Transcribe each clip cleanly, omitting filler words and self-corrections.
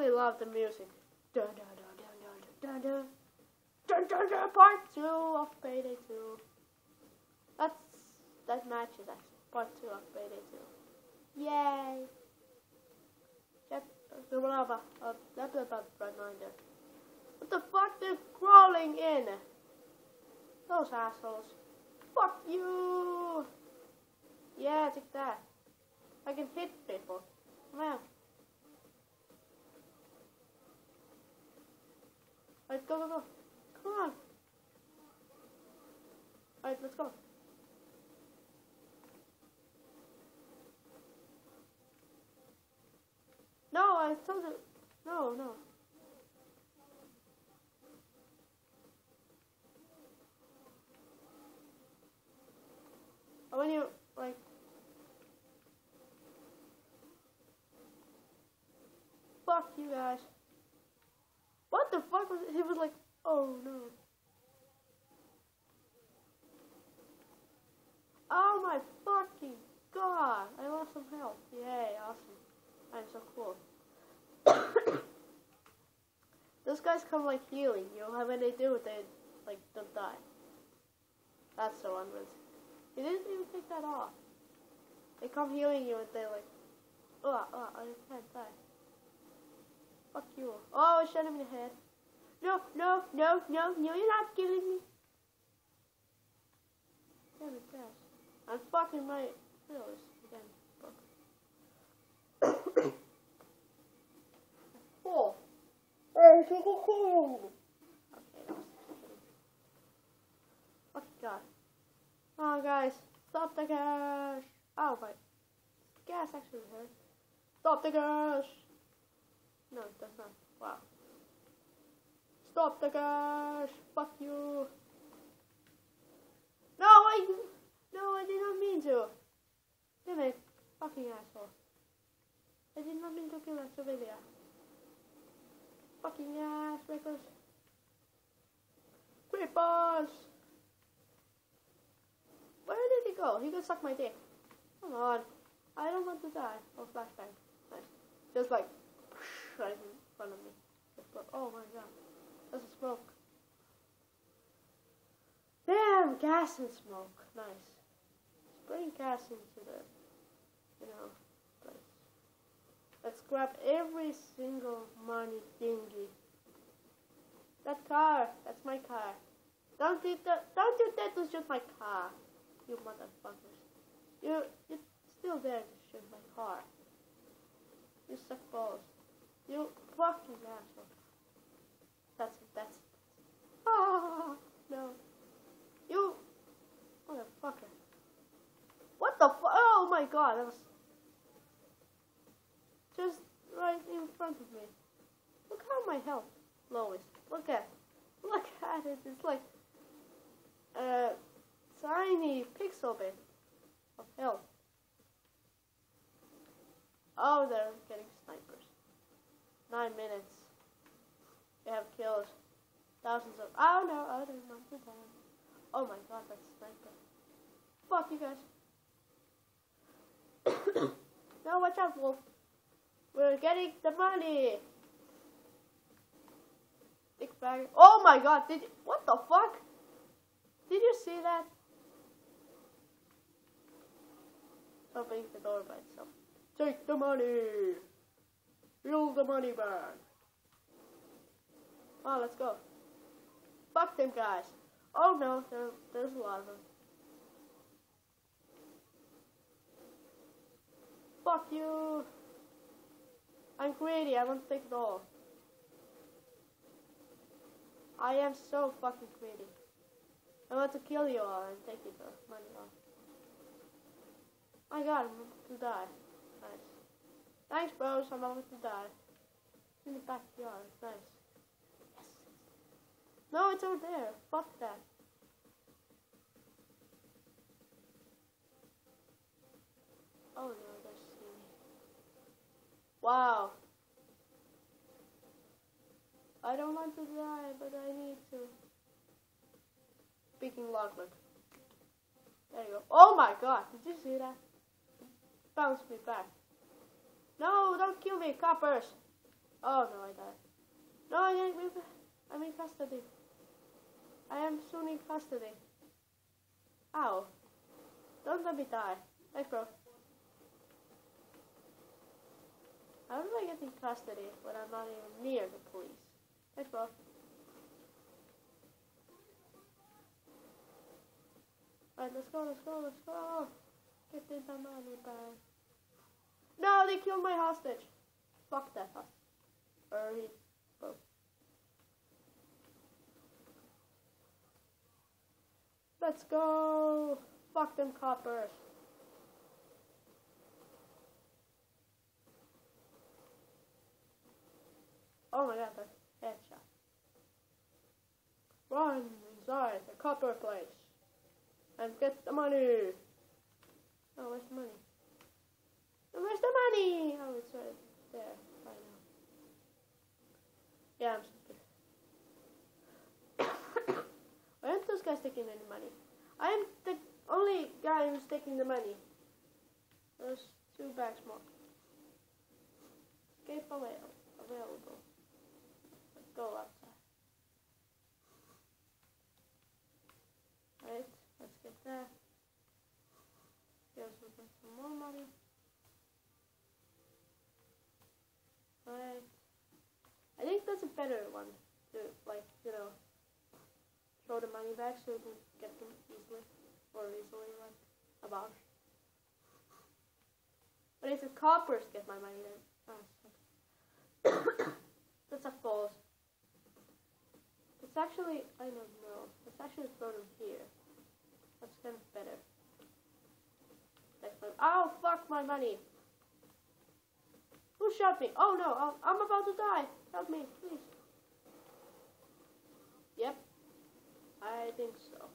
really love the music. Dun dun dun dun dun dun dun dun dun. Part 2 of Payday 2. That matches actually. Part 2 of Payday 2. Yay! That's reminder. What the fuck? They're crawling in. Those assholes. Fuck you! Yeah, take that. I can hit people. Come on. Alright, go, go, go. Come on. Alright, let's go. No, I told you. No, no. When you, like... Fuck you guys. What the fuck was it? He was like, oh no. Oh my fucking god. I lost some health. Yay, awesome. I'm so cool. Those guys come like healing you. When they do, they like don't die. That's so unrealistic. He didn't even take that off. They come healing you and they like, I can't die. Fuck you. Oh, I shot him in the head. No, no, no, no, no, you're not killing me. Damn it, gosh. I'm fucking my healers again. Fuck. Oh. Okay, that was kidding. Fuck God. Oh, guys. Stop the gas. Oh, my. Gas actually hurt. Stop the gas. No, it does not. Wow. Stop the gas! Fuck you! No, I did not mean to. Damn it, fucking asshole! I did not mean to kill that civilian. Fucking ass breakers. Creepers! Where did he go? He could suck my dick. Come on, I don't want to die. Oh, flashbang. Nice. Just like right in front of me. Oh my god. There's a smoke. Damn, gas and smoke. Nice. Spraying gas into the, place. Let's grab every single money thingy. That car. That's my car. Don't you that was just my car. You motherfuckers. You're still there to shoot my car. You suck balls. You fucking asshole. That's it. Ah, no. You motherfucker. What the oh my god, that was just right in front of me. Look how my health low is. Look at it. It's like a tiny pixel bit of health. Oh, they're getting snipers. 9 minutes. They have killed thousands of. Oh no, they're not too bad. Oh my god, that's a sniper. Fuck you guys. No, watch out, Wolf. We're getting the money. Big bag. Oh my god, what the fuck? Did you see that? Opening the door by itself. Take the money. Steal the money back. Oh, let's go. Fuck them guys. Oh no, there's a lot of them. Fuck you. I'm greedy, I want to take it all. I am so fucking greedy. I want to kill you all and take your money off. My god, I'm about to die. Nice. Thanks bros, I'm about to die. In the backyard, nice. Yes. No, it's over there. Fuck that. Oh no, they're seeing me. Wow. I don't want to die, but I need to. Speaking logbook. There you go. Oh my god, did you see that? It bounced me back. No, don't kill me, coppers. Oh no, I died. No, I'm in custody. I am soon in custody. Ow. Don't let me die. Thanks, bro. How do I get in custody when I'm not even near the police? Thanks, bro. Alright, let's go, let's go, let's go. Get the money back. No, they killed my hostage. Fuck that hostage. Or he broke. Let's go. Fuck them coppers. Oh my god, that's headshot. Run inside the copper place and get the money. Oh, where's the money? Oh, where's the money? Oh, it's right there. Right now. Yeah, I'm stupid. Why aren't those guys taking any money? I am the only guy who's taking the money. There's 2 bags more. Escape available. Let's go outside. Right, let's get that. Here's some more money. Right. I think that's a better one to, like, you know, throw the money back so you can get them easily. Or easily, like, about. But if the coppers get my money, then that's a false. It's actually, I don't know. Let's actually throw them here. That's kind of better. Oh, fuck my money. Who shot me? Oh no, I'm about to die. Help me, please. Yep, I think so.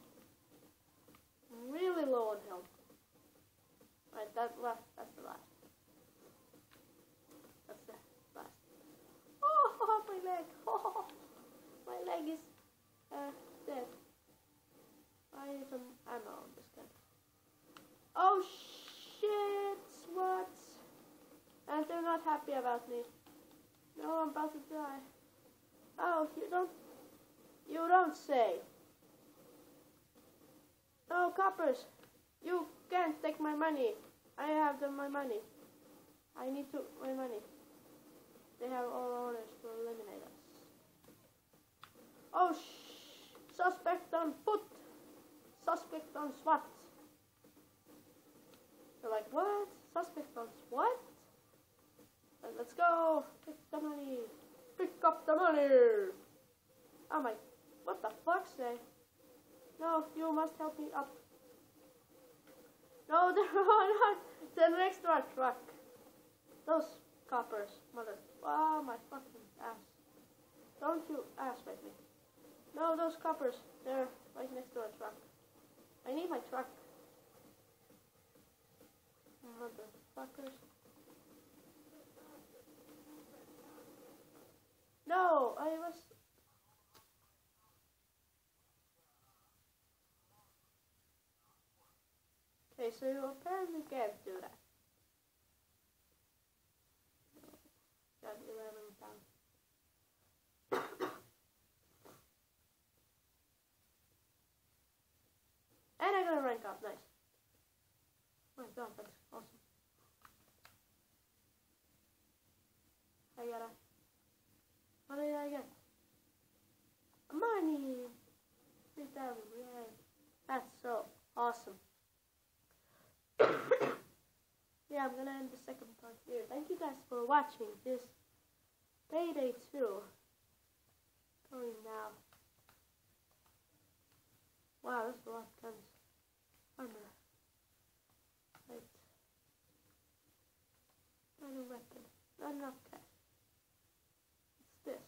I'm really low on health. Right, that's the last. That's the last. Oh, my leg. Oh, my leg is dead. I need some ammo on this gun. Oh shit, what? And they're not happy about me. No, I'm about to die. Oh, you don't say. No, coppers, you can't take my money. I have my money. I need my money. They have all orders to eliminate us. Oh, suspect on foot. Suspect on SWAT. They're like, what? Suspect on what? Let's go. Pick the money. Pick up the money. Oh my, what the fuck, say? No, you must help me up. No, they're not. The next truck. Those coppers, mother. Oh, my fucking ass. Don't you ass with me. No, those coppers. They're right next to a truck. I need my truck. Motherfuckers. No, I was... Okay, so you apparently can't do that. Got 11 down. And I got a rank up, nice. Oh my god, that's awesome. What did I get? Money! 3,000, yay. That's so awesome. Yeah, I'm gonna end the second part here. Thank you guys for watching this Payday 2. Going now. Wow, that's a lot of guns. Armor. Right. Not a weapon. Not enough cash. What's this?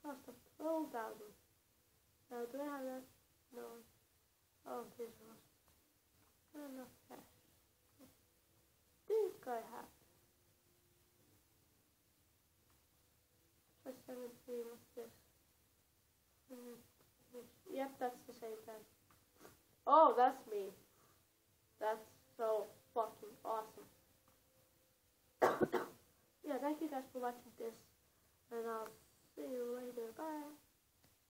Cost of 12,000. Do I have that? No. Oh, this was. Not enough cash. Think I have. Plus 17, what's this? Yep, that's the same time. Oh, that's me. That's so fucking awesome. yeah, thank you guys for watching this